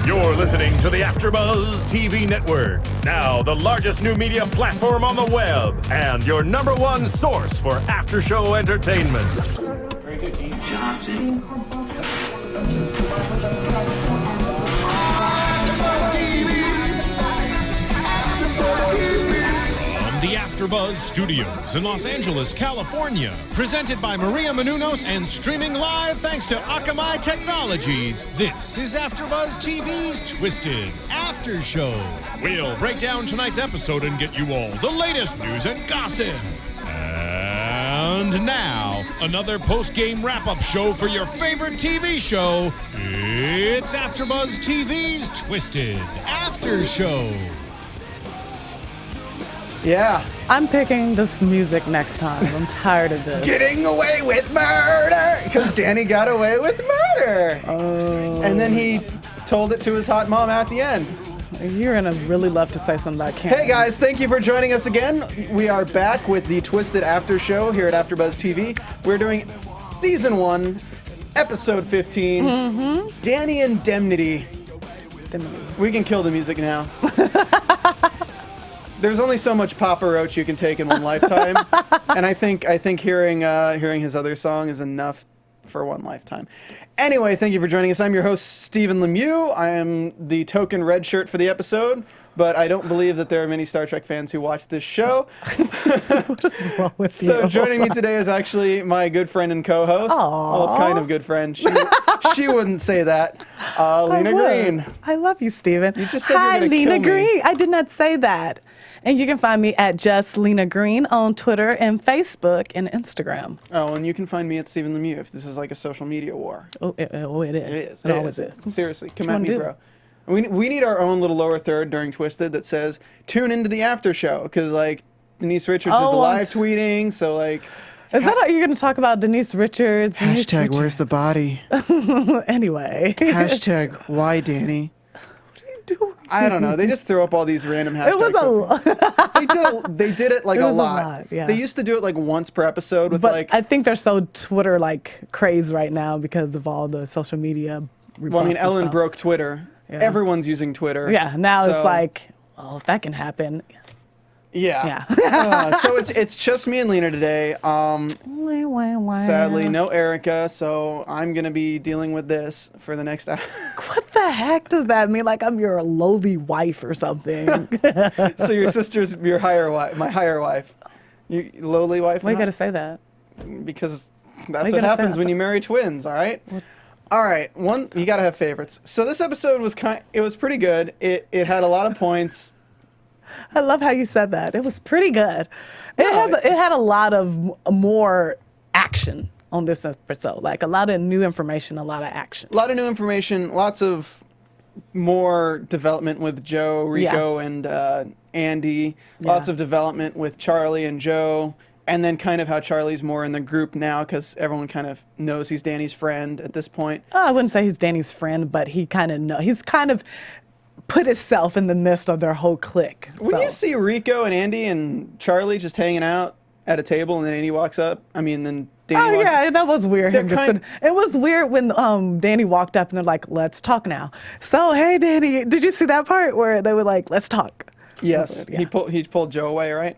You're listening to the AFTERBUZZ TV network, now the largest new media platform on the web, and your #1 source for after-show entertainment. Very good, Dean Johnson. The AFTERBUZZ Studios in Los Angeles, California. Presented by Maria Menounos and streaming live thanks to Akamai Technologies. This is AFTERBUZZ TV's Twisted After Show. We'll break down tonight's episode and get you all the latest news and gossip. And now, another post-game wrap-up show for your favorite TV show. It's AFTERBUZZ TV's Twisted After Show. Yeah. I'm picking this music next time. I'm tired of this. Getting away with murder! Because Danny got away with murder! And then he told it to his hot mom at the end. You're going to really love to say something that I can't. Hey guys, thank you for joining us again. We are back with the Twisted After Show here at AFTERBUZZ TV. We're doing Season 1, Episode 15, Danny Indemnity. We can kill the music now. There's only so much Papa Roach you can take in one lifetime, and I think hearing his other song is enough for one lifetime. Anyway, thank you for joining us. I'm your host, Stephen Lemieux. I am the token red shirt for the episode, but I don't believe that there are many Star Trek fans who watch this show. What is wrong with you? So joining me today is actually my good friend and co-host. Well, kind of good friend. She wouldn't say that. Lina Green. I love you, Stephen. You just said Hi, you were gonna Lina kill me. Green. I did not say that. And you can find me at just Lina Green on Twitter and Facebook and Instagram. Oh, and you can find me at Stephen Lemieux if this is like a social media war. It is. It is. It always is. Seriously, come What at you me, wanna bro. We need our own little lower third during Twisted that says, tune into the after show. Because, like, Denise Richards is the live tweeting, so, like... Is that how you're going to talk about Denise Richards? Hashtag, where's the body? Anyway. Hashtag, why, Danny? I don't know. They just throw up all these random hashtags. It was a lot. They did it like It a was lot. yeah. They used to do it like once per episode with But like... I think they're so Twitter like crazed right now because of all the social media. Well, I mean, rebuffs and Ellen stuff. broke Twitter. Yeah. Everyone's using Twitter. Yeah, now So- it's like, well, if that can happen. Yeah. Yeah. So it's just me and Lina today. Sadly, no Erica, so I'm gonna be dealing with this for the next hour. What the heck does that mean? Like I'm your lowly wife or something? So your sister's your higher wife, my higher wife, you lowly wife. Why you gotta say that? Because you that's what gotta say happens that? when you marry twins. All right. All right. You gotta have favorites. So this episode was it was pretty good. It had a lot of points. I love how you said that. It was pretty good. It had a lot of more action on this episode. Like a lot of new information, a lot of action. A lot of new information, lots of more development with Joe, Rico, and Andy. Lots of development with Charlie and Joe. And then kind of how Charlie's more in the group now because everyone kind of knows he's Danny's friend at this point. I wouldn't say he's Danny's friend, but he kind of he's kind of put himself in the midst of their whole clique. When you see Rico and Andy and Charlie just hanging out at a table and then Andy walks up, then Danny walks up. That was weird. They're It was weird when Danny walked up and they're like, let's talk now. So, hey, Danny, did you see that part where they were like, let's talk? Yes, Weird, yeah. he pulled Joe away, right?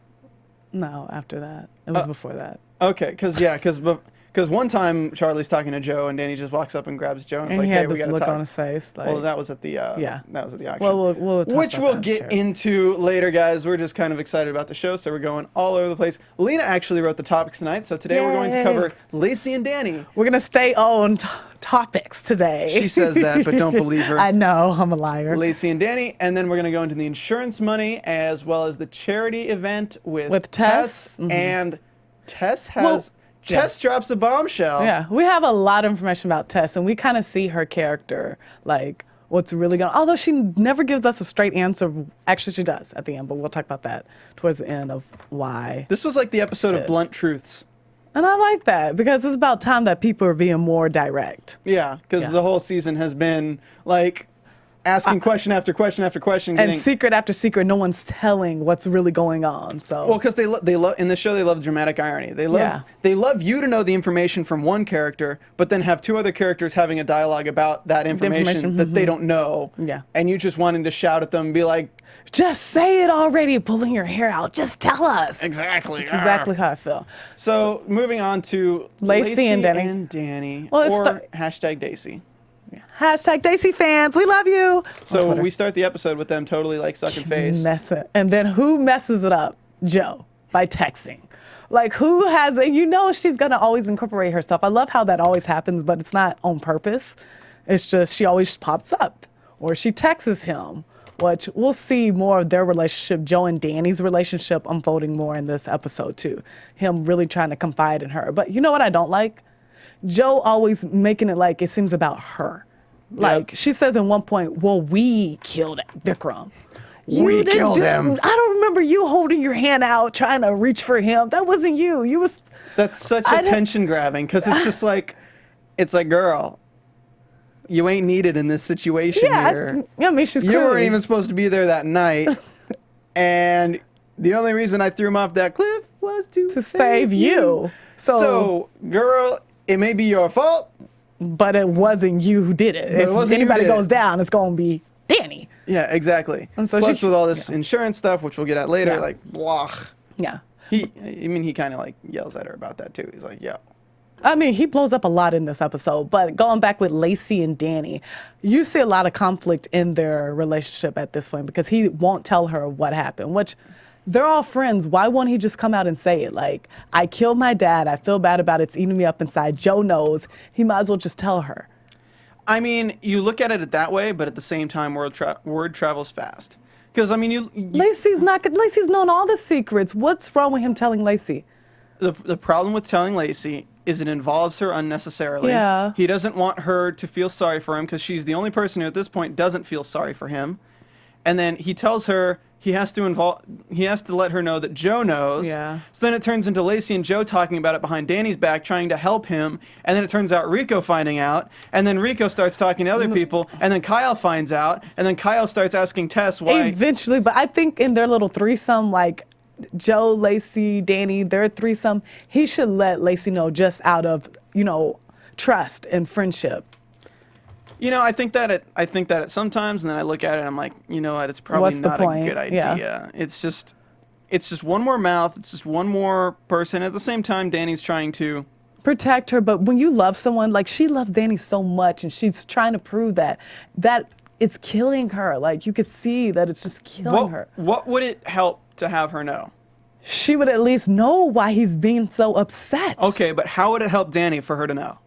No, after that. It was before that. Okay, because one time Charlie's talking to Joe and Danny just walks up and grabs Joe and it's And like, he hey, had we this gotta look talk. on his face. Like, Well, that was at the yeah. that was at the auction. Well, we'll talk which about we'll that, get sure. into later, guys. We're just kind of excited about the show, so we're going all over the place. Lina actually wrote the topics tonight, so today we're going to Yay. cover Lacey and Danny. We're going to stay on topics today. She says that, but don't believe her. I know, I'm a liar. Lacey and Danny, and then we're going to go into the insurance money as well as the charity event with Tess. And Tess has Tess drops a bombshell. Yeah, we have a lot of information about Tess, and we kind of see her character, like what's really going on. Although she never gives us a straight answer. Actually, she does at the end, but we'll talk about that towards the end of why. This was like the episode of Blunt Truths. And I like that because it's about time that people are being more direct. Yeah, because the whole season has been like asking question after question after question, and secret after secret, no one's telling what's really going on. So well, because they love in the show, they love dramatic irony. They love you to know the information from one character, but then have two other characters having a dialogue about that information that they don't know. Yeah. And you just wanting to shout at them and be like, just say it already, pulling your hair out. Just tell us. exactly. That's exactly how I feel. So moving on to Lacey and Danny. Well, or hashtag Daisy. Hashtag Daisy fans, we love you. So we start the episode with them totally like sucking face. And then who messes it up? Joe, by texting. Like who has it? You know she's gonna always incorporate herself. I love how that always happens, but it's not on purpose. It's just she always pops up. Or she texts him, which we'll see more of their relationship, Joe and Danny's relationship unfolding more in this episode too. Him really trying to confide in her. But you know what I don't like? Joe always making it like it seems about her. Like she says at one point, well, we killed Vikram. We killed him. I don't remember you holding your hand out trying to reach for him. That wasn't you. You was. That's such attention grabbing because it's just like, it's like, girl, you ain't needed in this situation here. I mean, she's You weren't even supposed to be there that night. And the only reason I threw him off that cliff was to save you. So, girl, it may be your fault, but it wasn't you who did it. If anybody goes down, it's going to be Danny. Yeah, exactly. And so plus with all this insurance stuff, which we'll get at later, like, blah. Yeah. He kind of like yells at her about that too. He's like, yo. I mean, he blows up a lot in this episode, but going back with Lacey and Danny, you see a lot of conflict in their relationship at this point because he won't tell her what happened, which they're all friends. Why won't he just come out and say it? Like, I killed my dad. I feel bad about it. It's eating me up inside. Joe knows. He might as well just tell her. I mean, you look at it that way, but at the same time, word travels fast. Because, I mean, Lacey's known all the secrets. What's wrong with him telling Lacey? The problem with telling Lacey is it involves her unnecessarily. Yeah. He doesn't want her to feel sorry for him because she's the only person who at this point doesn't feel sorry for him. And then he tells her he has to let her know that Joe knows. Yeah. So then it turns into Lacey and Joe talking about it behind Danny's back, trying to help him. And then it turns out Rico finding out. And then Rico starts talking to other people. And then Kyle finds out. And then Kyle starts asking Tess why. Eventually, but I think in their little threesome, like Joe, Lacey, Danny, their threesome, he should let Lacey know just out of, trust and friendship. I think that it sometimes, and then I look at it and I'm like, you know what, it's probably not a good idea. Yeah. It's just one more mouth, it's just one more person. At the same time, Danny's trying to protect her, but when you love someone, like she loves Danny so much and she's trying to prove that it's killing her. Like you could see that it's just killing her. What would it help to have her know? She would at least know why he's being so upset. Okay, but how would it help Danny for her to know?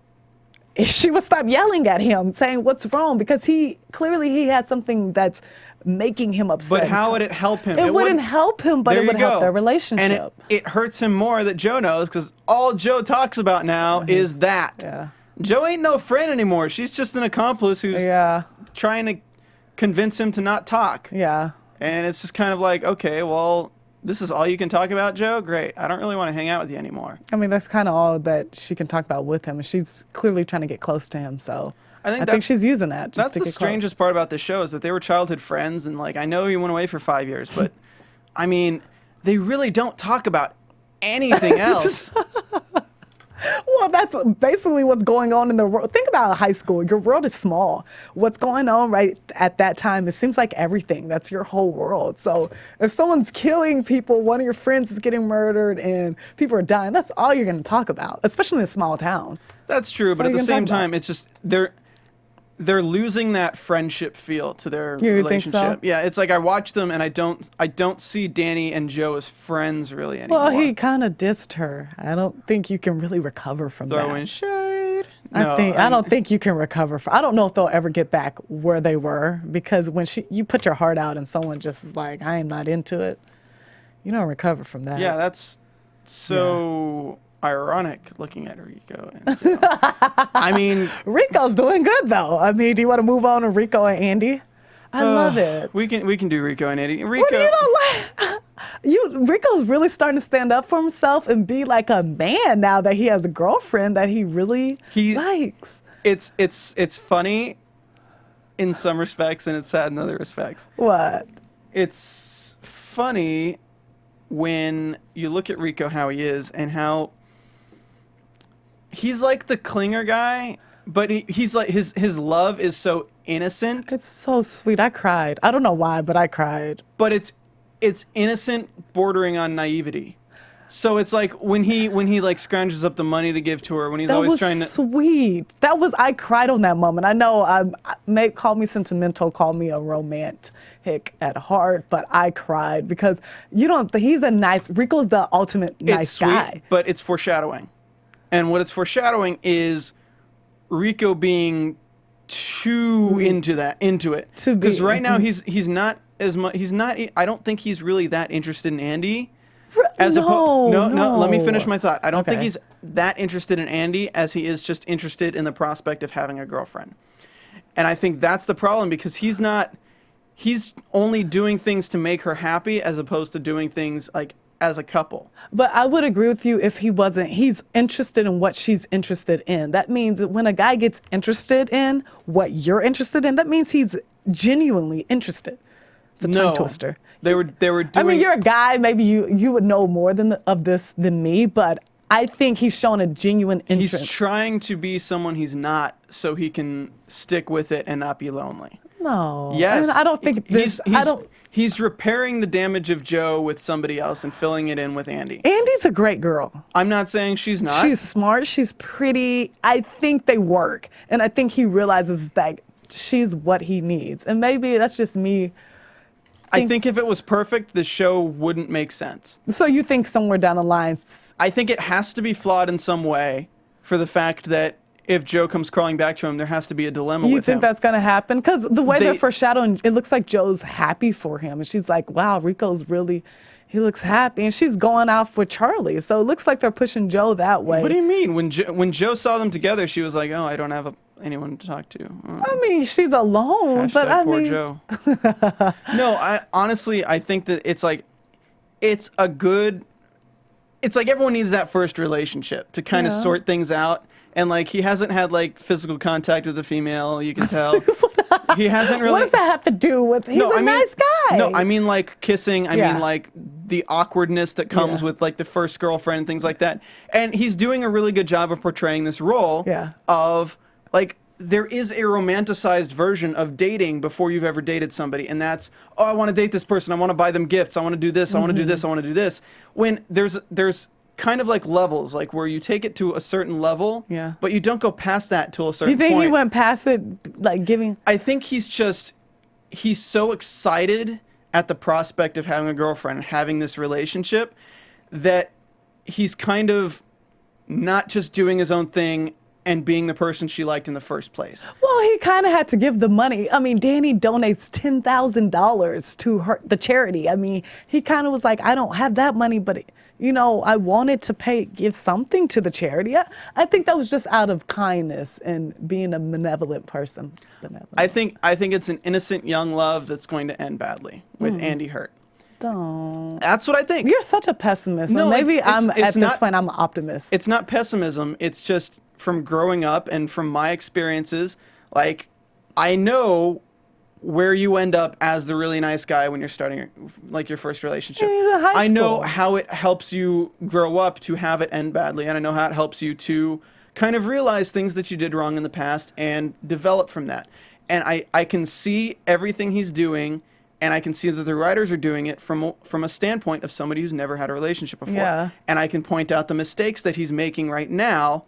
If she would stop yelling at him, saying what's wrong, because he had something that's making him upset. But how would it help him? It wouldn't help him, but it would help their relationship. And it hurts him more that Joe knows, because all Joe talks about now is that. Yeah. Joe ain't no friend anymore. She's just an accomplice who's trying to convince him to not talk. Yeah. And it's just kind of like, okay, well, this is all you can talk about, Joe? Great. I don't really want to hang out with you anymore. I mean, that's kind of all that she can talk about with him. And she's clearly trying to get close to him. So I think she's using that. Just that's the strangest part about this show is that they were childhood friends. And, like, I know he went away for 5 years, but, I mean, they really don't talk about anything else. Well, that's basically what's going on in the world. Think about high school. Your world is small. What's going on right at that time, it seems like everything. That's your whole world. So if someone's killing people, one of your friends is getting murdered, and people are dying, that's all you're going to talk about, especially in a small town. That's true, but at the same time, it's just they're losing that friendship feel to their relationship. Think so? Yeah, it's like I watch them and I don't see Danny and Joe as friends really anymore. Well, he kind of dissed her. I don't think you can really recover from that. Throwing shade. I don't think you can recover from. I don't know if they'll ever get back where they were, because when you put your heart out and someone just is like, I am not into it, you don't recover from that. Yeah, that's so ironic looking at Rico. And, I mean, Rico's doing good though. I mean, do you want to move on to Rico and Andy? I love it. We can do Rico and Andy. Rico, what do you don't like? Rico's really starting to stand up for himself and be like a man now that he has a girlfriend that he really likes. It's funny in some respects and it's sad in other respects. What? It's funny when you look at Rico, how he is, and how he's like the clinger guy, but he's like his love is so innocent. It's so sweet. I cried. I don't know why, but I cried. But it's innocent, bordering on naivety. So it's like when he like scrounges up the money to give to her, when he's That always was trying to. sweet. That was, I cried on that moment. I know, call me sentimental, call me a romantic at heart, but I cried because he's a nice, Rico's the ultimate nice It's sweet, guy. but it's foreshadowing. And what it's foreshadowing is Rico being too into it. Because right now he's not as much. I don't think he's really that interested in Andy. No, let me finish my thought. I don't think he's that interested in Andy as he is just interested in the prospect of having a girlfriend. And I think that's the problem, because he's only doing things to make her happy as opposed to doing things like as a couple. But I would agree with you if he's interested in what she's interested in. That means that when a guy gets interested in what you're interested in, that means he's genuinely interested. The tongue twister. They were doing. I mean, you're a guy. Maybe you would know more of this than me, but I think he's shown a genuine interest. He's trying to be someone he's not, so he can stick with it and not be lonely. No. Yes. I don't think this. He's repairing the damage of Joe with somebody else and filling it in with Andy. Andy's a great girl. I'm not saying she's not. She's smart. She's pretty. I think they work, and I think he realizes that she's what he needs. And maybe that's just me. I think if it was perfect, the show wouldn't make sense. So you think somewhere down the line? I think it has to be flawed in some way for the fact that if Joe comes crawling back to him, there has to be a dilemma with him. You think that's going to happen? Because the way they're foreshadowing, it looks like Joe's happy for him. And she's like, wow, Rico's really, he looks happy. And she's going out with Charlie. So it looks like they're pushing Joe that way. What do you mean? When Joe saw them together, she was like, oh, I don't have anyone to talk to. I mean, she's alone, but I poor mean. Joe. No, I think that it's like everyone needs that first relationship to kind of sort things out. And like, he hasn't had like physical contact with a female, you can tell. He hasn't really. What does that have to do with? He's a nice guy. No, I mean like kissing. I mean like the awkwardness that comes with like the first girlfriend and things like that. And he's doing a really good job of portraying this role of like, there is a romanticized version of dating before you've ever dated somebody, and that's, oh, I want to date this person, I want to buy them gifts, I want to do this, I want to do this, I want to do this. When there's kind of like levels, like where you take it to a certain level, but you don't go past that till a certain point. You think he went past it, like giving? I think he's so excited at the prospect of having a girlfriend and having this relationship that he's kind of not just doing his own thing and being the person she liked in the first place. Well, he kind of had to give the money. I mean, Danny donates $10,000 to the charity. I mean, he kind of was like, I don't have that money, but I wanted to give something to the charity. I think that was just out of kindness and being a benevolent person. I think it's an innocent young love that's going to end badly with Andy hurt. Don't. That's what I think. You're such a pessimist. No, maybe at this point I'm an optimist. It's not pessimism. It's just from growing up and from my experiences, like, I know where you end up as the really nice guy when you're starting your first relationship. I know how it helps you grow up to have it end badly, and I know how it helps you to kind of realize things that you did wrong in the past and develop from that. And I can see everything he's doing, and I can see that the writers are doing it from a standpoint of somebody who's never had a relationship before. Yeah. And I can point out the mistakes that he's making right now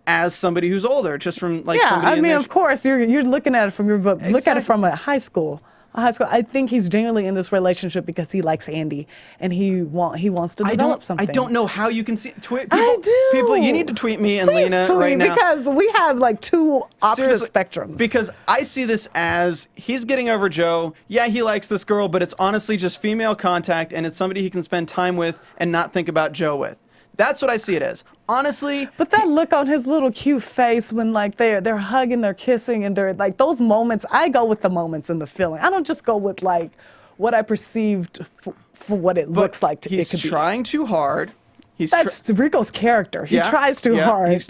as somebody who's older, just from like somebody. I mean, of course, you're looking at it from look at it from a high school. I think he's genuinely in this relationship because he likes Andy and he wants to develop something. I don't know how you can see. I do. People, you need to tweet me and Please Lina tweet, right now, because we have like two opposite spectrums. Because I see this as he's getting over Joe. Yeah, he likes this girl, but it's honestly just female contact, and it's somebody he can spend time with and not think about Joe with. That's what I see it as. Honestly. But that look on his little cute face when like they're hugging, they're kissing, and they're like those moments, I go with the moments and the feeling. I don't just go with like what I perceived for what it looks like. He's trying too hard. That's Rico's character. He tries too hard.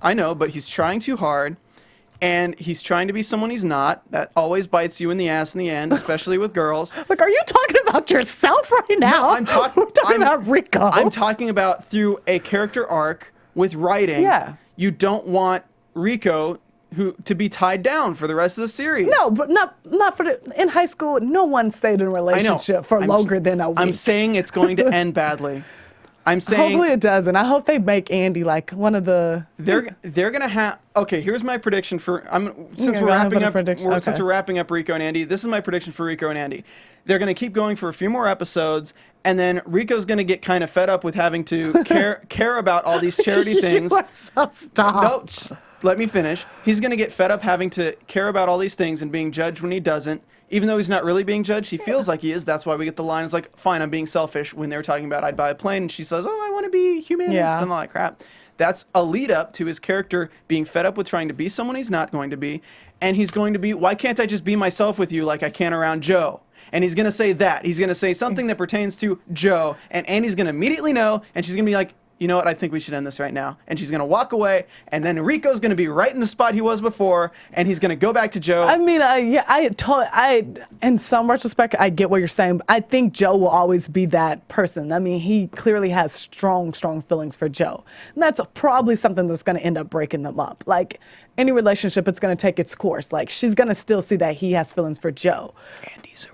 I know, but he's trying too hard. and he's trying to be someone he's not. That always bites you in the ass in the end, especially with girls. Like, are you talking about yourself right now? No, I'm talking about Rico. I'm talking about through a character arc with writing. Yeah. You don't want Rico to be tied down for the rest of the series. No, but not for in high school. No one stayed in a relationship for longer than a week. I'm saying it's going to end badly. I'm saying hopefully it doesn't. I hope they make Andy like one of the. They're gonna have. Okay, here's my prediction for. Since we're wrapping up Rico and Andy, this is my prediction for Rico and Andy. They're gonna keep going for a few more episodes, and then Rico's gonna get kind of fed up with having to care about all these charity things. So stop. No, just let me finish. He's gonna get fed up having to care about all these things and being judged when he doesn't. Even though he's not really being judged, he feels like he is. That's why we get the line. It's like, fine, I'm being selfish. When they were talking about I'd buy a plane, and she says, oh, I want to be humanist and all that crap. That's a lead up to his character being fed up with trying to be someone he's not going to be. And he's going to be, why can't I just be myself with you like I can around Joe? And he's going to say that. He's going to say something that pertains to Joe. And Andy's going to immediately know. And she's going to be like, you know what, I think we should end this right now. And she's going to walk away, and then Rico's going to be right in the spot he was before, and he's going to go back to Joe. I mean, in some retrospect, I get what you're saying. But I think Joe will always be that person. I mean, he clearly has strong feelings for Joe. And that's probably something that's going to end up breaking them up. Like, any relationship, it's going to take its course. Like, she's going to still see that he has feelings for Joe. Andy's a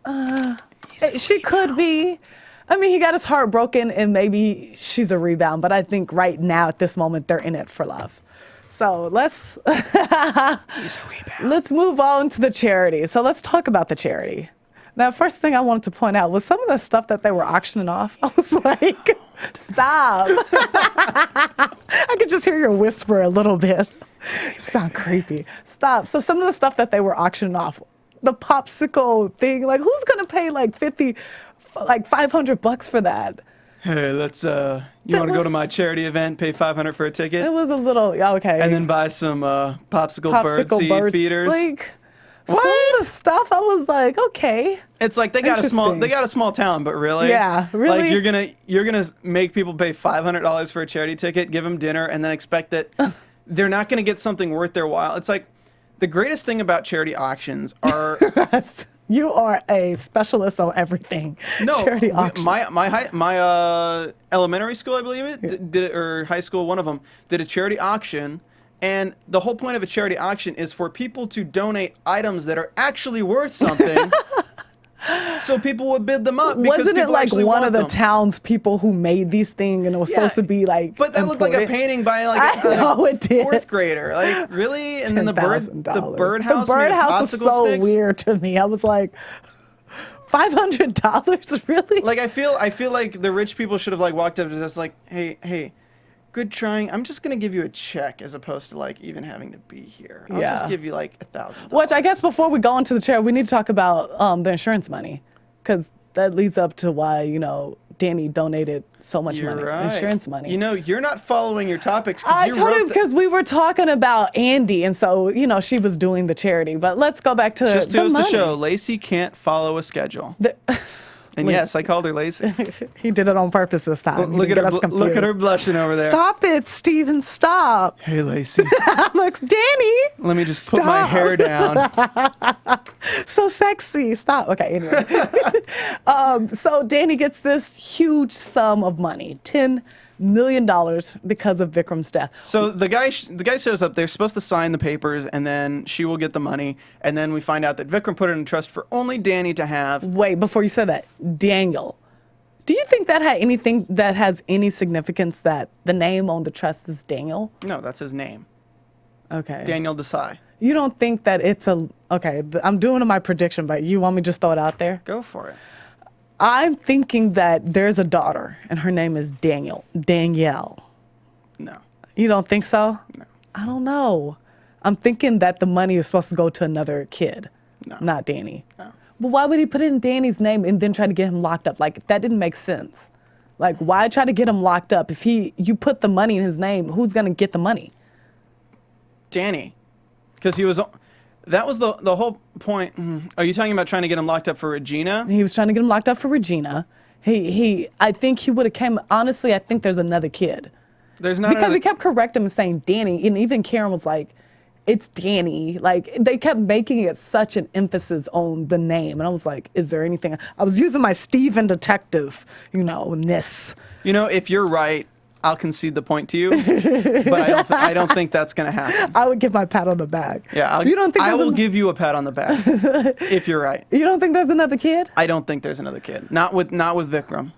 rebound. She could be. I mean, he got his heart broken, and maybe she's a rebound. But I think right now, at this moment, they're in it for love. So let's let's move on to the charity. So let's talk about the charity. Now, first thing I wanted to point out was some of the stuff that they were auctioning off. I was like, stop. I could just hear your whisper a little bit. Sound creepy. Stop. So some of the stuff that they were auctioning off, the popsicle thing, like who's going to pay like $500 for that? Hey, let's you want to go to my charity event, pay $500 for a ticket? It was a little okay. And then buy some popsicle bird seed feeders. Like what? Some of the stuff I was like, okay. It's like they got a small town, but really? Yeah, really? Like you're gonna make people pay $500 for a charity ticket, give them dinner, and then expect that they're not gonna get something worth their while. It's like the greatest thing about charity auctions are you are a specialist on everything. No, charity auction. My elementary school, I believe it, did or high school, one of them did a charity auction, and the whole point of a charity auction is for people to donate items that are actually worth something. So people would bid them up. Wasn't it like one of the townspeople who made these things, and it was supposed to be like? But that looked like a painting by like it did. Fourth grader. Like really? And then the birdhouse. The birdhouse was so sticks? weird to me. I was like, $500, really? Like I feel like the rich people should have like walked up to us like, hey, good trying. I'm just gonna give you a check as opposed to like even having to be here. I'll just give you like $1,000. Which I guess before we go into the chair, we need to talk about the insurance money, because that leads up to why Danny donated so much money, insurance money. You're not following your topics. I told him because we were talking about Andy, and so she was doing the charity. But let's go back to just the goes money. to show Lacey can't follow a schedule. And yes, I called her Lacey. He did it on purpose this time. Look at her blushing over there. Stop it, Stephen, stop. Hey, Lacey. Looks Danny. Let me just put my hair down. So sexy. Stop. Okay, anyway. So Danny gets this huge sum of money, $10 million, because of Vikram's death. So the guy shows up. They're supposed to sign the papers, and then she will get the money. And then we find out that Vikram put it in trust for only Danny to have. Wait, before you said that, Daniel. Do you think that had anything that has any significance that the name on the trust is Daniel? No, that's his name. Okay. Daniel Desai. You don't think that it's okay, I'm doing my prediction, but you want me to just throw it out there? Go for it. I'm thinking that there's a daughter, and her name is Danielle. No. You don't think so? No. I don't know. I'm thinking that the money is supposed to go to another kid, no. Not Danny. No. But why would he put it in Danny's name and then try to get him locked up? Like, that didn't make sense. Like, why try to get him locked up? If you put the money in his name, who's going to get the money? Danny. Because he was... That was the whole point. Are you talking about trying to get him locked up for Regina? He was trying to get him locked up for Regina. I think he would have came. Honestly, I think there's another kid. There's not because he kept correcting him and saying Danny, and even Karen was like, it's Danny. Like, they kept making it such an emphasis on the name. And I was like, is there anything? I was using my Stephen detective, ness. If you're right, I'll concede the point to you. But I don't think that's going to happen. I would give my pat on the back. Yeah, you don't think I will give you a pat on the back if you're right. You don't think there's another kid? I don't think there's another kid. Not with Vikram.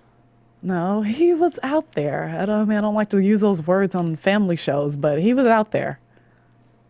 No, he was out there. I don't like to use those words on family shows, but he was out there.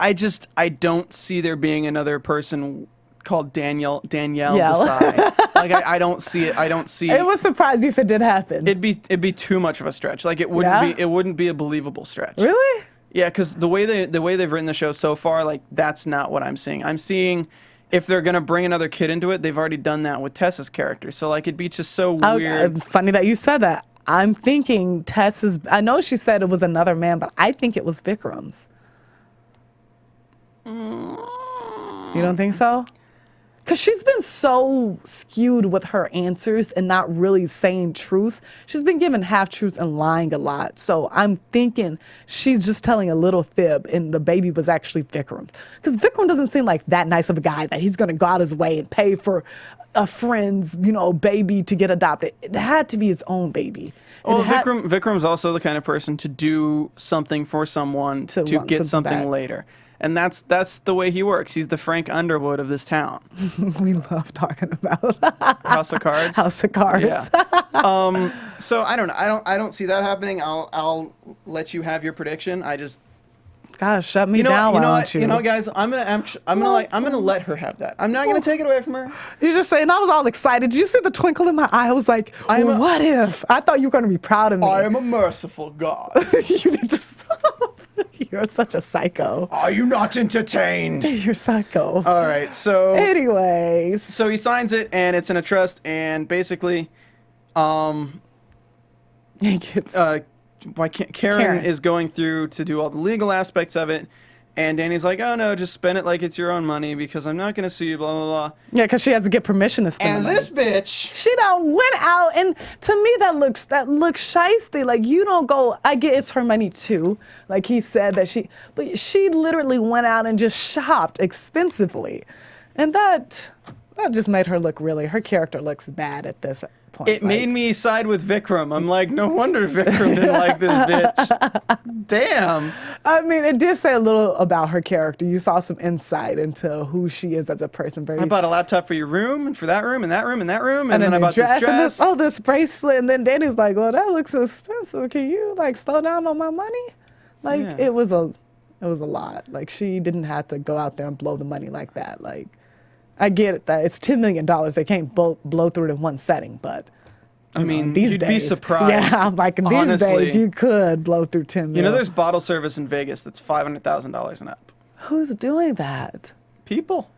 I don't see there being another person called Danielle Yeah. Desai. Like I don't see it. I don't see. It would surprise you if it did happen. It'd be too much of a stretch. Like it wouldn't be a believable stretch. Really? Yeah, because the way they've written the show so far, like that's not what I'm seeing. I'm seeing if they're gonna bring another kid into it, they've already done that with Tess's character. So like it'd be just so weird. Funny that you said that. I'm thinking Tess's. I know she said it was another man, but I think it was Vikram's. You don't think so? Because she's been so skewed with her answers and not really saying truths. She's been giving half-truths and lying a lot. So I'm thinking she's just telling a little fib and the baby was actually Vikram's. Because Vikram doesn't seem like that nice of a guy that he's going to go out his way and pay for a friend's, baby to get adopted. It had to be his own baby. Well, Vikram's also the kind of person to do something for someone to get something back later. And that's the way he works. He's the Frank Underwood of this town. We love talking about House of Cards. House of Cards. Yeah. So I don't know. I don't see that happening. I'll let you have your prediction. Gosh, shut me down. You know why what? don't you? Guys, I'm gonna let her have that. I'm not gonna take it away from her. You just saying, I was all excited. Did you see the twinkle in my eye? I was like, what if? I thought you were gonna be proud of me. I am a merciful God. You need to stop. You're such a psycho. Are you not entertained? You're psycho. All right, so anyways, so he signs it, and it's in a trust, and basically, Karen is going through to do all the legal aspects of it, and Danny's like, oh no, just spend it like it's your own money because I'm not gonna sue you, blah blah blah. Yeah, because she has to get permission to spend. And the money. this bitch, she done went out, and to me that looks shiesty. Like you don't go. I get it's her money too. Like he said that but she literally went out and just shopped expensively, and that just made her look her character looks bad at this point. It made me side with Vikram. I'm like, no wonder Vikram didn't like this bitch. Damn. I mean, it did say a little about her character. You saw some insight into who she is as a person. I bought a laptop for your room, and for that room, and that room, and that room, and then I bought this dress. And this bracelet. And then Danny's like, well, that looks expensive. Can you slow down on my money? It was a lot. Like she didn't have to go out there and blow the money like that. Like I get it that it's $10 million. They can't blow through it in one setting, but I mean, these you'd days, be surprised. Yeah, like in these days, you could blow through 10 million. There's bottle service in Vegas that's $500,000 and up. Who's doing that? People.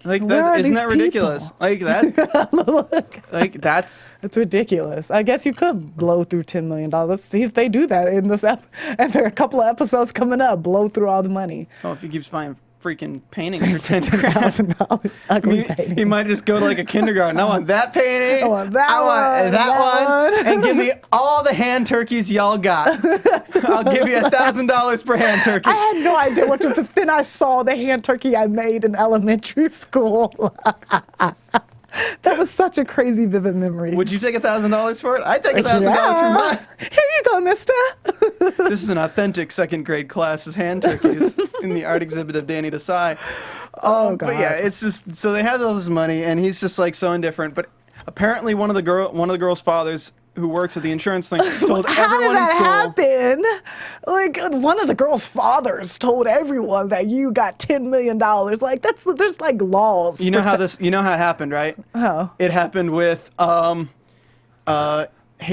Like that isn't that ridiculous? People? Like that. Look. Like that's. It's ridiculous. I guess you could blow through $10 million. Let's see if they do that in this and there are a couple of episodes coming up. Blow through all the money. Oh, if he keeps buying freaking paintings for $10,000. Ugly painting. He might just go to like a kindergarten. I want that painting. I want that one. And give me all the hand turkeys y'all got. I'll give you $1,000 per hand turkey. I had no idea what to. But then I saw the hand turkey I made in elementary school. That was such a crazy, vivid memory. Would you take $1,000 for it? I'd take $1,000 for mine. Here you go, mister. This is an authentic second grade class as hand turkeys in the art exhibit of Danny Desai. Oh, God. But yeah, it's just, so they have all this money, and he's just like so indifferent. But apparently one of the girl's fathers who works at the insurance thing told everyone in school. How did that happen? Like one of the girl's fathers told everyone that you got $10 million. Like there's like laws. You know how it happened, right? How? It happened with hey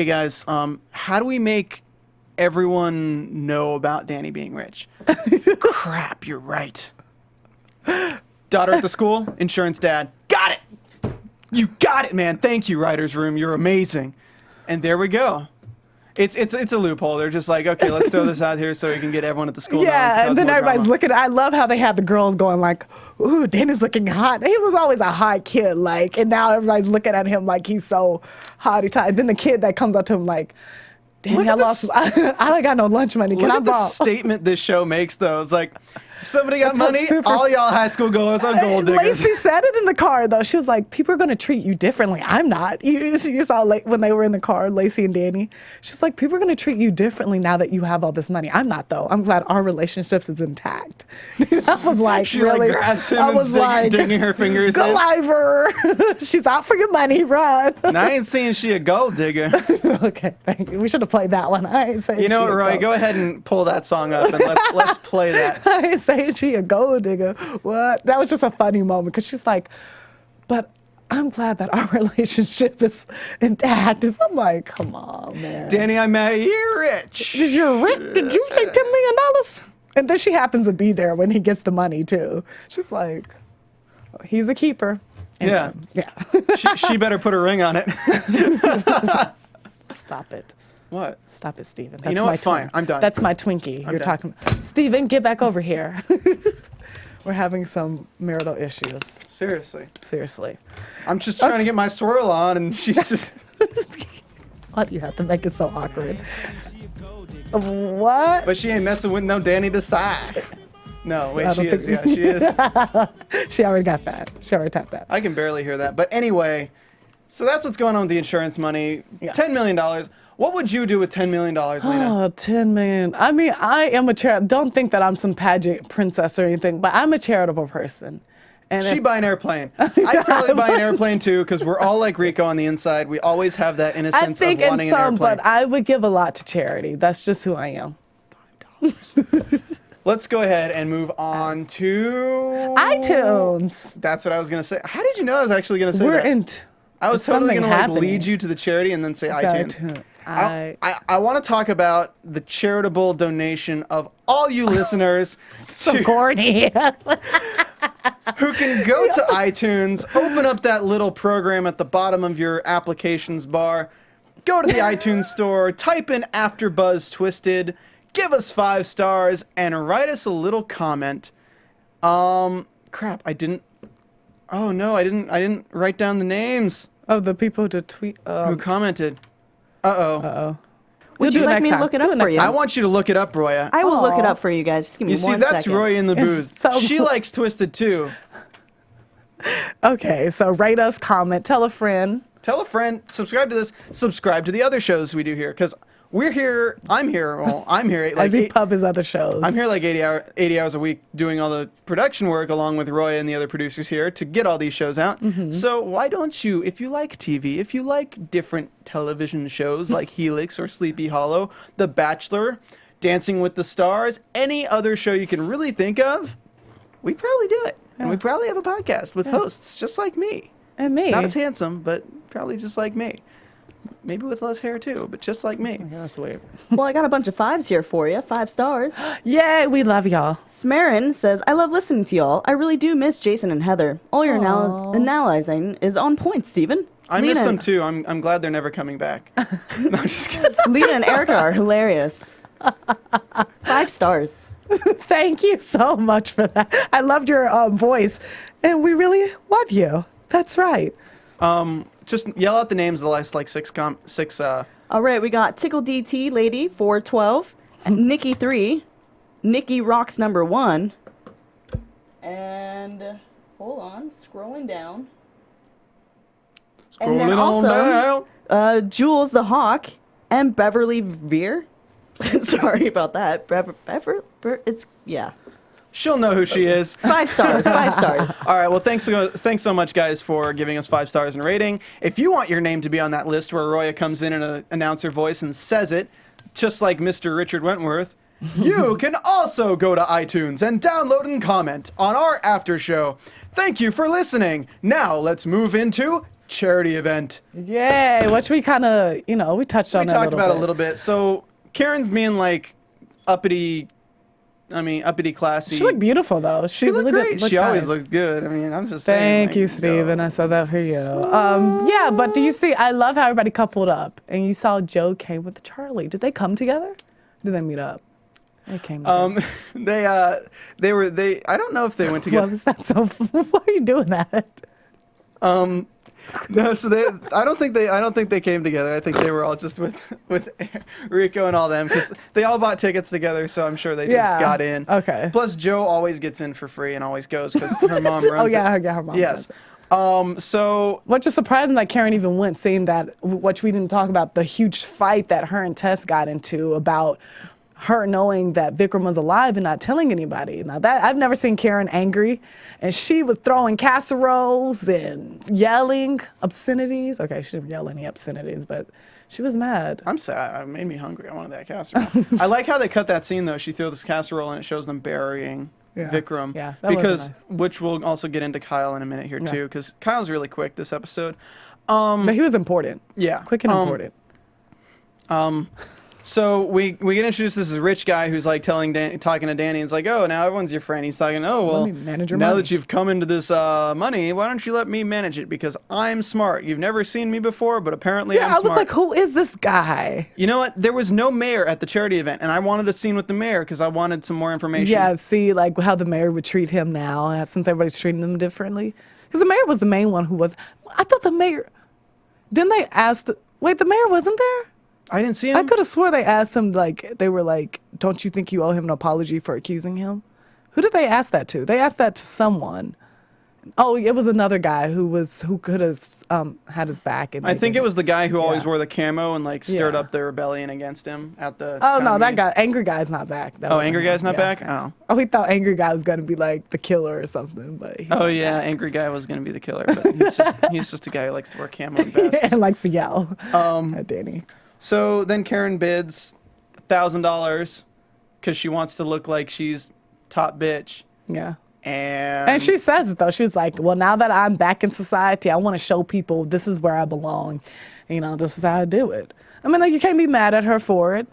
guys, how do we make everyone know about Danny being rich? Crap, you're right. Daughter at the school, insurance dad. Got it. You got it, man. Thank you, writer's room. You're amazing. And there we go. It's a loophole. They're just like, okay, let's throw this out here so we can get everyone at the school. Yeah, and then everybody's looking. I love how they have the girls going like, "Ooh, Danny's looking hot." He was always a hot kid, like, and now everybody's looking at him like he's so hotty toddy. And then the kid that comes up to him like, Danny, Look I at lost. I don't got no lunch money. Can Look I at the borrow? statement this show makes, though. It's like, somebody got That's how money, super- all y'all high school goers are gold diggers. Lacey said it in the car though. She was like, "People are gonna treat you differently." I'm not. You saw when they were in the car, Lacey and Danny. She's like, "People are gonna treat you differently now that you have all this money." I'm not though. I'm glad our relationship is intact. I was like, She really? like grabs him I and was like, digging her fingers in. Gulliver. She's out for your money. Run. And I ain't saying she a gold digger. Okay, thank you. We should have played that one. I ain't saying You know she what, a Roy? gold- Go ahead and pull that song up and let's play that. I ain't saying she a gold digger. What? That was just a funny moment because she's like, but I'm glad that our relationship is intact. And I'm like, come on, man. Danny, I'm mad at you, rich. You're rich? Did you say $10 million? And then she happens to be there when he gets the money too. She's like, he's a keeper. And, Yeah. yeah. She better put a ring on it. Stop it. What? Stop it, Steven. You know my what? Fine. twin. I'm done. That's my Twinkie you're done. talking about. Steven, get back over here. We're having some marital issues. Seriously. Seriously. I'm just trying to get my swirl on, and she's just. Why do you have to make it so awkward? What? But she ain't messing with no Danny Decide. No, wait, I she don't is. think- Yeah, she is. She already got that. She already tapped that. I can barely hear that. But anyway, so that's what's going on with the insurance money. Yeah. $10 million. What would you do with $10 million, Lena? Oh, 10 million. I mean, I am a don't think that I'm some pageant princess or anything, but I'm a charitable person. And She'd if- buy an airplane. I'd probably buy an airplane too, because we're all like Rico on the inside. We always have that I innocence think of in wanting some, an airplane. but I would give a lot to charity. That's just who I am. Let's go ahead and move on to iTunes. That's what I was gonna say. How did you know I was actually gonna say We're that? in. I was totally something gonna like happening. lead you to the charity and then say iTunes. iTunes. I want to talk about the charitable donation of all you listeners So corny. who can go to iTunes, open up that little program at the bottom of your applications bar, go to the iTunes store, type in AFTERBUZZ Twisted, give us 5 stars, and write us a little comment. Crap, I didn't. Oh no, I didn't write down the names Of the people to tweet. who commented. Uh-oh. Would You'll you do it like next me to time. look it Do up it for next you? I want you to look it up, Roya. I will look it Aw. up for you guys. Just give me You see, one that's second. Roy in the booth. So- She likes Twisted too. Okay, so rate us, comment, tell a friend. Tell a friend, subscribe to this, subscribe to the other shows we do here, because we're here, I'm here, well, I'm here like As he eight, pub his other shows. I'm here like 80 hours a week doing all the production work along with Roy and the other producers here to get all these shows out. So why don't you, if you like TV, if you like different television shows like Helix or Sleepy Hollow, The Bachelor, Dancing with the Stars, any other show you can really think of, we probably do it. And we probably have a podcast with hosts just like me. And me. Not as handsome, but probably just like me. Maybe with less hair too, but just like me. That's weird. Well, I got a bunch of 5s here for you. 5 stars. Yay, we love y'all. Smarin says, I love listening to y'all. I really do miss Jason and Heather. All your analyzing is on point, Steven. I miss Lena- them too. I'm glad they're never coming back. No, I'm just kidding. Lina and Erica are hilarious. 5 stars. Thank you so much for that. I loved your voice, and we really love you. That's right. Just yell out the names of the last like six. All right, we got Tickle DT Lady 412 and Nikki 3. Nikki Rocks number 1. And hold on, scrolling down. And then Scrolling on also, down. Jules the Hawk and Beverly Veer. Sorry about that. It's, yeah. She'll know who she is. 5 stars, 5 stars. All right. Well, thanks so much, guys, for giving us 5 stars and rating. If you want your name to be on that list where Roya comes in an announcer voice and says it, just like Mr. Richard Wentworth, you can also go to iTunes and download and comment on our after show. Thank you for listening. Now let's move into charity event. Yay, which we kind of, we touched on We that talked about bit. a little bit. So Karen's being like uppity, classy. She looked beautiful, though. She looked really great. did look She always nice. looked good. I mean, I'm just saying. Thank you, Steven. I said that for you. Yeah, but do you see, I love how everybody coupled up. And you saw Joe came with Charlie. Did they come together? Did they meet up? They came together. They I don't know if they went What together. was that? So, why are you doing that? No, so I don't think they came together. I think they were all just with Rico and all them because they all bought tickets together. So I'm sure they just got in. Okay. Plus, Joe always gets in for free and always goes because her mom runs it. Her mom. Yes. So which is surprising that Karen even went, seeing that, which we didn't talk about, the huge fight that her and Tess got into about her knowing that Vikram was alive and not telling anybody. Now that I've never seen Karen angry, and she was throwing casseroles and yelling obscenities. Okay, she didn't yell any obscenities, but she was mad. I'm sad. It made me hungry. I wanted that casserole. I like how they cut that scene though. She threw this casserole and it shows them burying Vikram. Yeah, that because was nice. Which we'll also get into Kyle in a minute here too, because Kyle's really quick this episode. But he was important. Yeah, Quick and important. So we get introduced to this rich guy who's like talking to Danny. And it's like, oh, now everyone's your friend. He's talking, oh, well, Let me manage your now money. that you've come into this money, why don't you let me manage it? Because I'm smart. You've never seen me before, but apparently I'm I was smart. like, who is this guy? You know what? There was no mayor at the charity event, and I wanted a scene with the mayor because I wanted some more information. Yeah, see, like how the mayor would treat him now, since everybody's treating him differently. Because the mayor was the main one who was. I thought the mayor. Didn't they ask wait, the mayor wasn't there? I didn't see him. I could have swore they asked him, like, they were like, don't you think you owe him an apology for accusing him? Who did they ask that to? They asked that to someone. Oh, it was another guy who could have had his back. And I think it was the guy who always Yeah. wore the camo and like stirred Yeah. up the rebellion against him at the. Oh, town no, that meeting. guy, angry guy's not back. That Oh, wasn't angry him. guy's not Yeah. back. Oh. Oh, we thought angry guy was going to be like the killer or something, but he's Oh not yeah, back. angry guy was gonna be the killer, but he's just a guy who likes to wear camo and vests. and likes to yell at Danny. So then Karen bids $1,000 because she wants to look like she's top bitch, Yeah. and And she says it though. She was like, well, now that I'm back in society, I want to show people this is where I belong. You know, this is how I do it. I mean, like, you can't be mad at her for it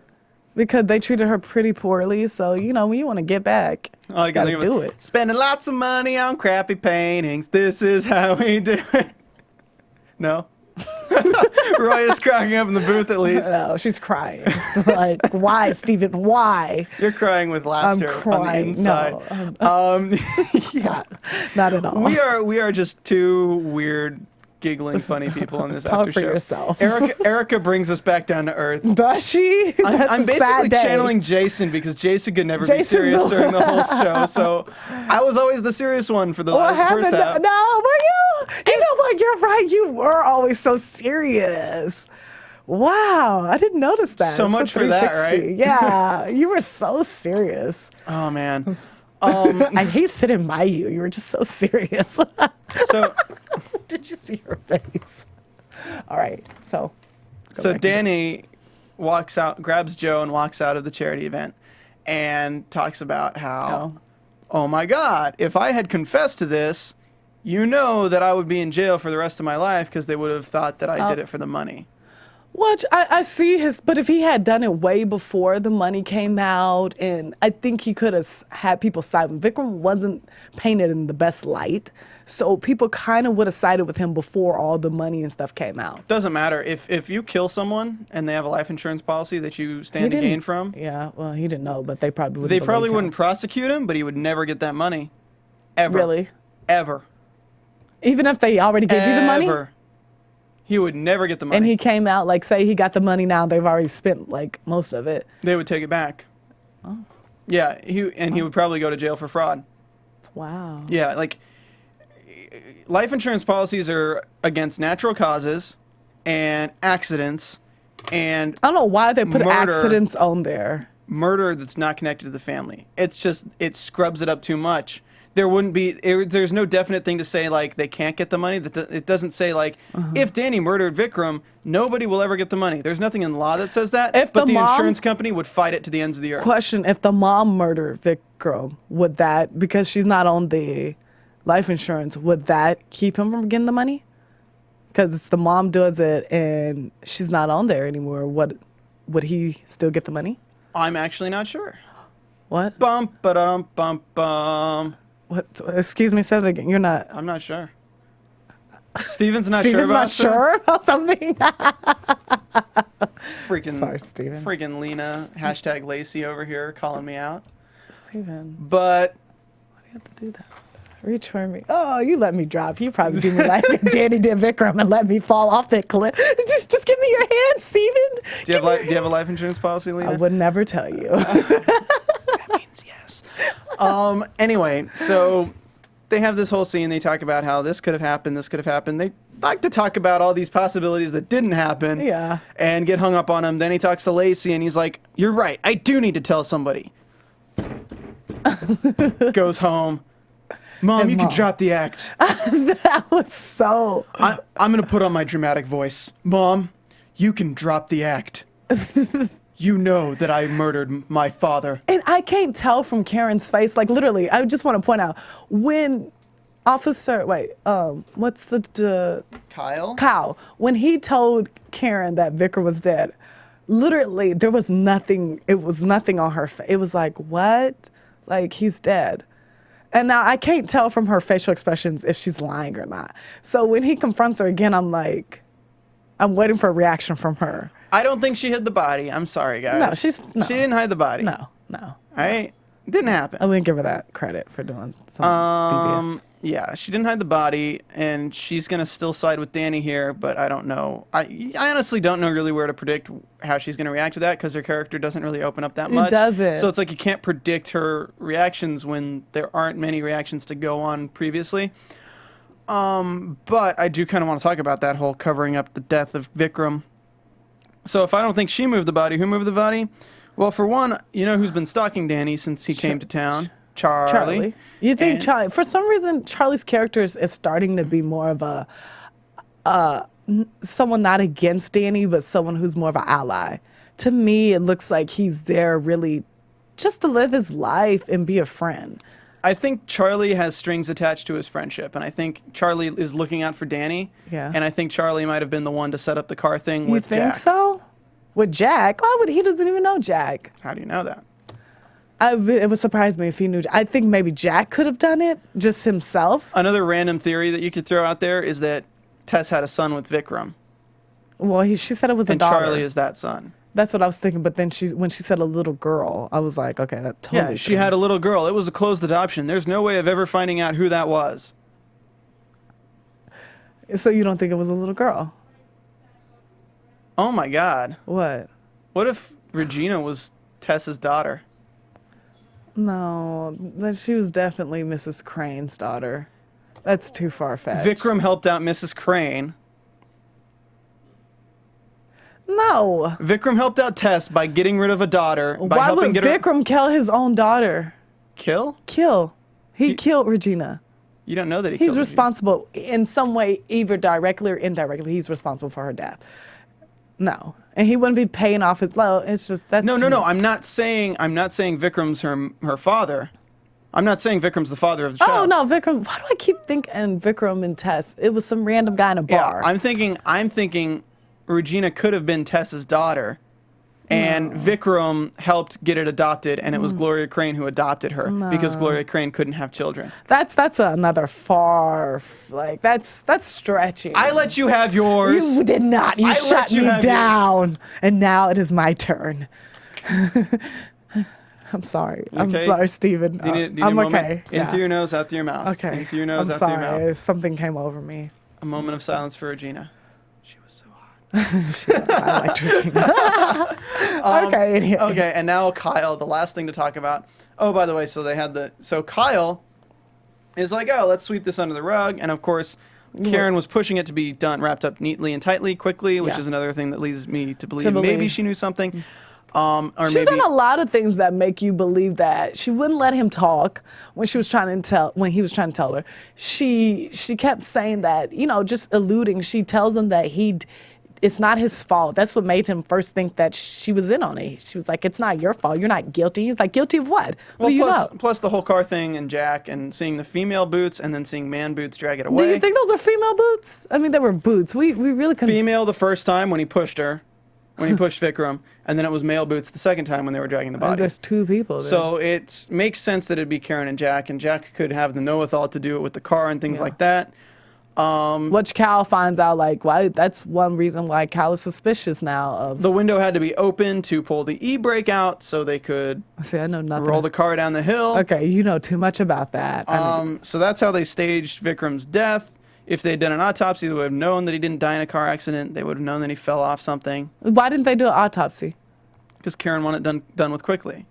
because they treated her pretty poorly. So, you know, when you want to get back, all I you can got think to of do is, it. spending lots of money on crappy paintings. This is how we do it. No. Roy is cracking up in the booth at least. No, she's crying. Like, why, Stephen? Why? You're crying with I'm laughter on the crying. inside. No, Yeah. not at all. We are just two weird, giggling, funny people on this Talk after for show. yourself. Erica brings us back down to earth. Does she? That's I'm a basically sad day. channeling Jason because Jason could never be Jason's serious the- during the whole show. So I was always the serious one for the What first happened? half. No, were you? You know what? You're right. You were always so serious. Wow, I didn't notice that. So It's much the for that, 360. right? Yeah, you were so serious. Oh man. I hate sitting by you. You were just so serious. So Did you see her face? All right, so. go so back. Danny walks out, grabs Joe, and walks out of the charity event, and talks about how, oh my God, if I had confessed to this, you know that I would be in jail for the rest of my life because they would have thought that I did it for the money. Which I see but if he had done it way before the money came out, and I think he could have had people side with Vikram wasn't painted in the best light, so people kind of would have sided with him before all the money and stuff came out. Doesn't matter if you kill someone and they have a life insurance policy that you He stand to didn't- gain from. Yeah, well, he didn't know, but they probably would. They probably wouldn't prosecute him, but he would never get that money, ever. Really, Ever. even if they already gave you the money. Ever. He would never get the money. And he came out, like, say he got the money now, they've already spent, like, most of it. They would take it back. Oh. Yeah, he would probably go to jail for fraud. Wow. Yeah, like, life insurance policies are against natural causes and accidents and I don't know why they put Murder. accidents on there. murder that's not connected to the family. It's just, it scrubs it up too much. There wouldn't be, there's no definite thing to say, like, they can't get the money. It doesn't say, like, if Danny murdered Vikram, nobody will ever get the money. There's nothing in law that says that, If but the the mom- insurance company would fight it to the ends of the earth. Question, if the mom murdered Vikram, would that, because she's not on the life insurance, would that keep him from getting the money? Because it's the mom does it and she's not on there anymore. Would he still get the money? I'm actually not sure. What? Bum, ba-dum, bum, bum. What? Excuse me, say that again. You're not. I'm not sure. Steven's not Steven's sure about not sure about something. Freaking, Sorry, Steven. freaking Lina, #Lacey over here calling me out. Steven, But why do you have to do that? Reach for me. Oh, you let me drop. You probably do me like Danny did Vikram and let me fall off that cliff. Just give me your hand, Stephen. Do you have a life insurance policy, Lina? I would never tell you. That means yes. Anyway, so they have this whole scene. They talk about how this could have happened, this could have happened. They like to talk about all these possibilities that didn't happen. Yeah. And get hung up on them. Then he talks to Lacey, and he's like, "You're right. I do need to tell somebody." Goes home. Mom, And you Mom. can drop the act. That was so. I'm going to put on my dramatic voice. Mom, you can drop the act. You know that I murdered my father. And I can't tell from Karen's face. Like, literally, I just want to point out when what's the Kyle? Kyle, when he told Karen that Vikram was dead, literally, there was nothing. It was nothing on her face. It was like, what? Like, he's dead. And now I can't tell from her facial expressions if she's lying or not. So when he confronts her again, I'm like, I'm waiting for a reaction from her. I don't think she hid the body. I'm sorry, guys. No. She didn't hide the body. No. All right? It didn't happen. I wouldn't give her that credit for doing something devious. Yeah, she didn't hide the body, and she's going to still side with Danny here, but I don't know. I honestly don't know really where to predict how she's going to react to that, because her character doesn't really open up that much. It doesn't. So it's like you can't predict her reactions when there aren't many reactions to go on previously. But I do kind of want to talk about that whole covering up the death of Vikram. So if I don't think she moved the body, who moved the body? Well, for one, you know who's been stalking Danny since he came to town? Charlie. You think And- Charlie? For some reason, Charlie's character is starting to be more of someone not against Danny, but someone who's more of an ally. To me, it looks like he's there really just to live his life and be a friend. I think Charlie has strings attached to his friendship, and I think Charlie is looking out for Danny. Yeah. And I think Charlie might have been the one to set up the car thing You with think Jack. so? With Jack? Why would he doesn't even know Jack? How do you know that? It would surprise me if he knew. I think maybe Jack could have done it just himself. Another random theory that you could throw out there is that Tess had a son with Vikram, Well, she said it was a and daughter. Charlie is that son. That's what I was thinking. But then when she said a little girl, I was like, okay, that totally. Yeah, she had a little girl. It was a closed adoption. There's no way of ever finding out who that was. So you don't think it was a little girl? Oh my God. What? What if Regina was Tess's daughter? No, that she was definitely Mrs. Crane's daughter. That's too far-fetched. Vikram helped out Mrs. Crane. No. Vikram helped out Tess by getting rid of a daughter. By Why helping would get her Vikram kill his own daughter? kill. Kill. He killed Regina. You don't know that he He's killed Regina. responsible in some way, either directly or indirectly. He's responsible for her death. No, and he wouldn't be paying off his loan. It's just that's No. too much. I'm not saying Vikram's her father. I'm not saying Vikram's the father of the child. Oh no, Vikram. Why do I keep thinking Vikram and Tess? It was some random guy in a Yeah, bar. I'm thinking Regina could have been Tess's daughter, and Vikram helped get it adopted, and it was Gloria Crane who adopted her because Gloria Crane couldn't have children. That's another that's stretching. I let you have yours. You did not. You I let shut you me have down, and now it is my turn. I'm sorry. I'm okay? sorry, Stephen. Do you need a I'm moment? okay. In through your nose, out through your mouth. Okay. In through your nose, I'm out through your sorry. mouth. Something came over me. A moment of silence for Regina. She was so hot. I liked Regina. Okay. Anyway. Okay, and now Kyle, the last thing to talk about. Oh, by the way, so Kyle is like, oh, let's sweep this under the rug, and of course, Karen was pushing it to be wrapped up neatly and tightly, quickly, which Yeah. is another thing that leads me to believe maybe she knew something, or She's maybe done a lot of things that make you believe that she wouldn't let him talk when he was trying to tell her. She kept saying that, just alluding. She tells him that it's not his fault. That's what made him first think that she was in on it. She was like, it's not your fault. You're not guilty. He's like, guilty of what? What do you know? Plus the whole car thing and Jack and seeing the female boots and then seeing man boots drag it away. Do you think those are female boots? I mean, they were boots. We really couldn't. Female the first time when he pushed her, when he pushed Vikram, and then it was male boots the second time when they were dragging the body. There's two people there. So it makes sense that it'd be Karen and Jack could have the know-it-all to do it with the car and things like that. Which Cal finds out, like, why? That's one reason why Cal is suspicious now of. The window had to be open to pull the e-brake out so they could See, I know nothing. roll the car down the hill. Okay, you know too much about that. So that's how they staged Vikram's death. If they'd done an autopsy, they would have known that he didn't die in a car accident. They would have known that he fell off something. Why didn't they do an autopsy? Because Karen wanted it done with quickly.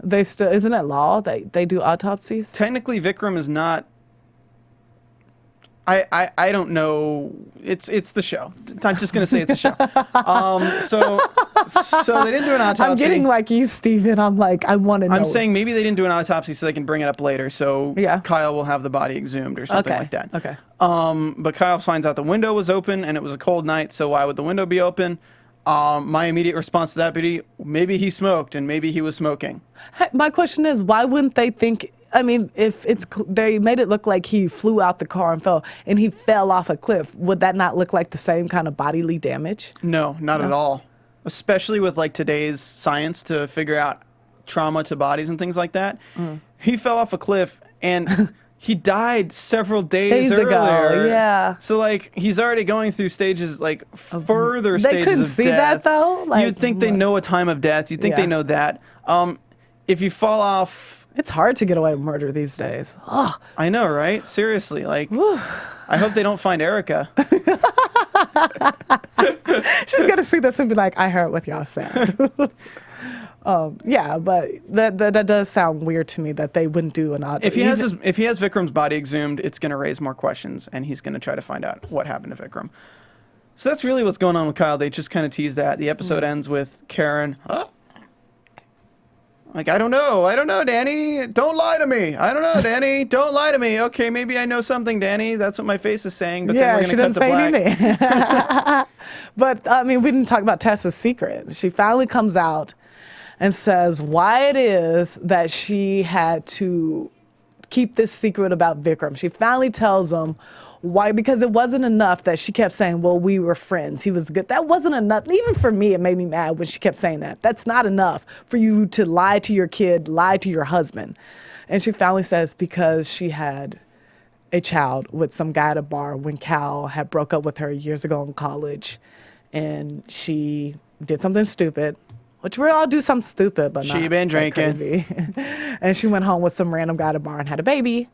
They still isn't it law that they do autopsies? Technically, Vikram is not. I don't know. It's the show. I'm just gonna say it's a show. So they didn't do an autopsy. I'm getting like you, Stephen. I'm like, I want to know. I'm saying maybe they didn't do an autopsy so they can bring it up later. So Yeah. Kyle will have the body exhumed or something like that. Okay. But Kyle finds out the window was open and it was a cold night. So why would the window be open? My immediate response to that would be maybe he smoked and maybe he was smoking. Hey, my question is, why wouldn't they think? I mean, if they made it look like he flew out the car and he fell off a cliff, would that not look like the same kind of bodily damage? No, not at all. Especially with like today's science to figure out trauma to bodies and things like that. He fell off a cliff and he died several days earlier. ago, yeah. So like he's already going through stages like further They stages couldn't of see death. that, though? Like, You'd think they know a time of death. You'd think Yeah. they know that. If you fall off. It's hard to get away with murder these days. Oh, I know, right? Seriously, like, I hope they don't find Erica. she's gonna see this and be like, I heard what y'all said. Yeah, but that does sound weird to me that they wouldn't do an autopsy. If he has Vikram's body exhumed, it's going to raise more questions, and he's going to try to find out what happened to Vikram. So that's really what's going on with Kyle. They just kind of tease that. The episode ends with Karen. Like, I don't know, Danny. Don't lie to me. I don't know, Danny. Don't lie to me. Okay, maybe I know something, Danny. That's what my face is saying. But yeah, then she we're going to doesn't cut to say black. anything. But I mean, we didn't talk about Tessa's secret. She finally comes out and says why it is that she had to keep this secret about Vikram. She finally tells him why, because it wasn't enough that she kept saying, well, we were friends. He was good. That wasn't enough. Even for me, it made me mad when she kept saying that. That's not enough for you to lie to your kid, lie to your husband. And she finally says because she had a child with some guy at a bar when Cal had broke up with her years ago in college. And she did something stupid, which we all do something stupid, but not She been like drinking. crazy. And she went home with some random guy at a bar and had a baby.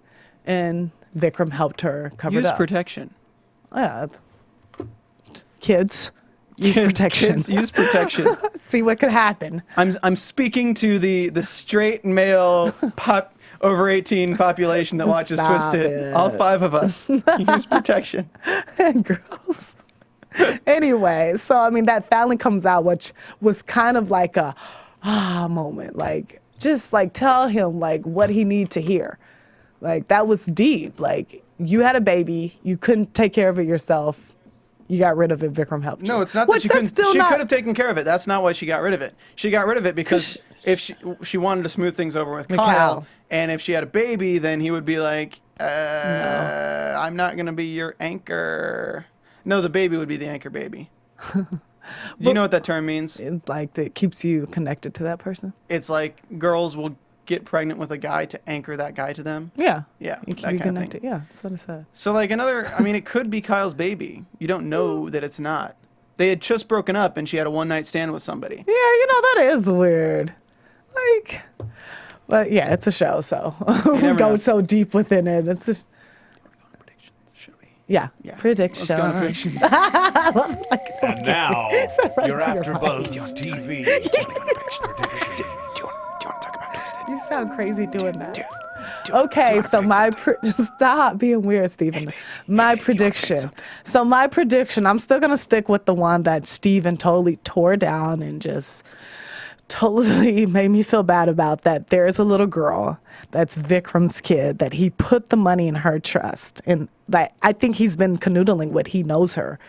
And Vikram helped her cover it Use up. protection. Yeah. Kids, use protection. Kids, use protection. See what could happen. I'm speaking to the straight male over 18 population that watches Stop Twisted. it. All 5 of us use protection. Girls. Anyway, so I mean that finally comes out, which was kind of like a moment. Like just like tell him like what he need to hear. Like that was deep. Like you had a baby, you couldn't take care of it yourself. You got rid of it. Vikram helped you. No, it's not Which that she couldn't. still She not- could have taken care of it. That's not why she got rid of it. She got rid of it because if she wanted to smooth things over with Kyle, Kyle. and if she had a baby, then he would be like, I'm not gonna be your anchor. No, the baby would be the anchor baby. Do you know what that term means? It's like it keeps you connected to that person. It's like girls will get pregnant with a guy to anchor that guy to them. Yeah. Yeah, You keep that you kind of connected. thing. Yeah, that's what I said. So like it could be Kyle's baby. You don't know that it's not. They had just broken up and she had a one-night stand with somebody. Yeah, that is weird. Like, but yeah, it's a show, so we never go know. so deep within it. It's just, Should we? yeah, Yeah. prediction. Let's go on predictions. And now, your AfterBuzz TV predictions. Do you want to talk about Twisted? You sound crazy doing that. Okay, so stop being weird, Stephen. My prediction. So my prediction, I'm still gonna stick with the one that Stephen totally tore down and just totally made me feel bad about. That there is a little girl that's Vikram's kid that he put the money in her trust, and that I think he's been canoodling with. He knows her.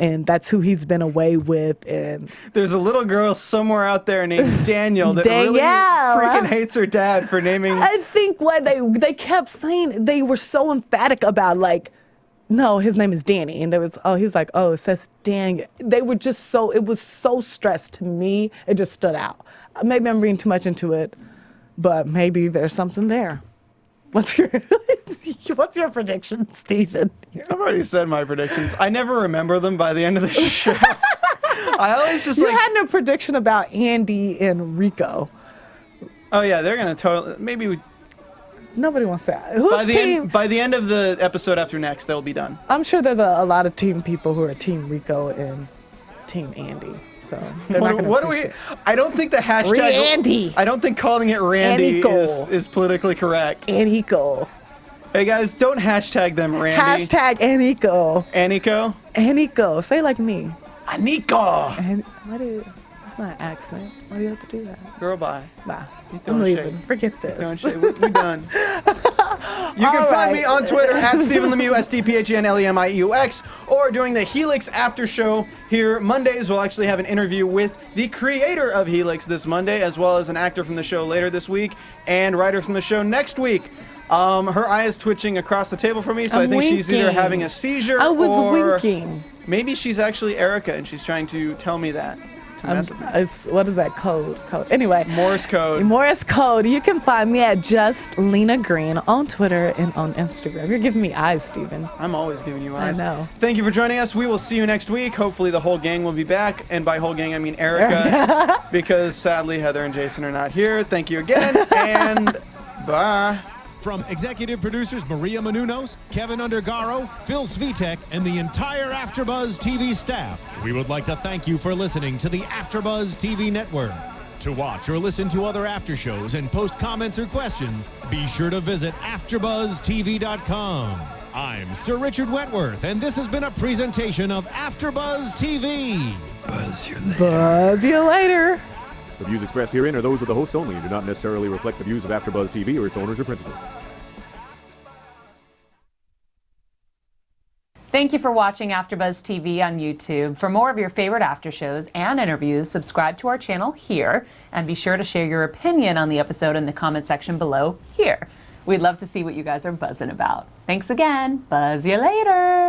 And that's who he's been away with. And There's a little girl somewhere out there named Daniel that really Danielle. freaking hates her dad for naming. I think why they kept saying, they were so emphatic about like, no, his name is Danny. And there was, he's like, it says Daniel. They were just so, it was so stressed to me. It just stood out. Maybe I'm reading too much into it, but maybe there's something there. What's your prediction, Stephen? I've already said my predictions. I never remember them by the end of the show. I always just You like. had no prediction about Andy and Rico. Oh yeah, they're gonna totally. Maybe we. Nobody wants that. Who's team? By the end of the episode after next, they'll be done. I'm sure there's a lot of team people who are Team Rico and Team Andy. So they're not gonna What do we? appreciate- I don't think the hashtag. Randy. I don't think calling it Randy Andy is politically correct. Aniko. Hey guys, don't hashtag them Randy. Hashtag Aniko. Aniko. Aniko. Say like me. Aniko. And why do that's not an accent? Why do you have to do that? Girl, bye. Nah. You I'm throwing leaving. shade. Forget Throwing this. shade. We done. You can All find right. me on Twitter at Stephen Lemieux, StPhenLemieux, or doing the Helix After Show here Mondays. We'll actually have an interview with the creator of Helix this Monday, as well as an actor from the show later this week and writer from the show next week. Her eye is twitching across the table from me, so I I'm think she's either winking. having a seizure I was or winking. maybe she's actually Erica and she's trying to tell me that. To mess with me. It's what is that code? Anyway. Morse code. Morse code. You can find me at just Lina Green on Twitter and on Instagram. You're giving me eyes, Stephen. I'm always giving you eyes. know. Thank you for joining us. We will see you next week. Hopefully the whole gang will be back. And by whole gang, I mean Erica. Because sadly, Heather and Jason are not here. Thank you again. And bye. From executive producers Maria Menounos, Kevin Undergaro, Phil Svitek, and the entire AfterBuzz TV staff, we would like to thank you for listening to the AfterBuzz TV network. To watch or listen to other after shows and post comments or questions, be sure to visit AfterBuzzTV.com. I'm Sir Richard Wentworth, and this has been a presentation of AfterBuzz TV. Buzz you later. The views expressed herein are those of the hosts only and do not necessarily reflect the views of AfterBuzz TV or its owners or principals. Thank you for watching AfterBuzz TV on YouTube. For more of your favorite after shows and interviews, subscribe to our channel here, and be sure to share your opinion on the episode in the comment section below here. We'd love to see what you guys are buzzing about. Thanks again. Buzz you later.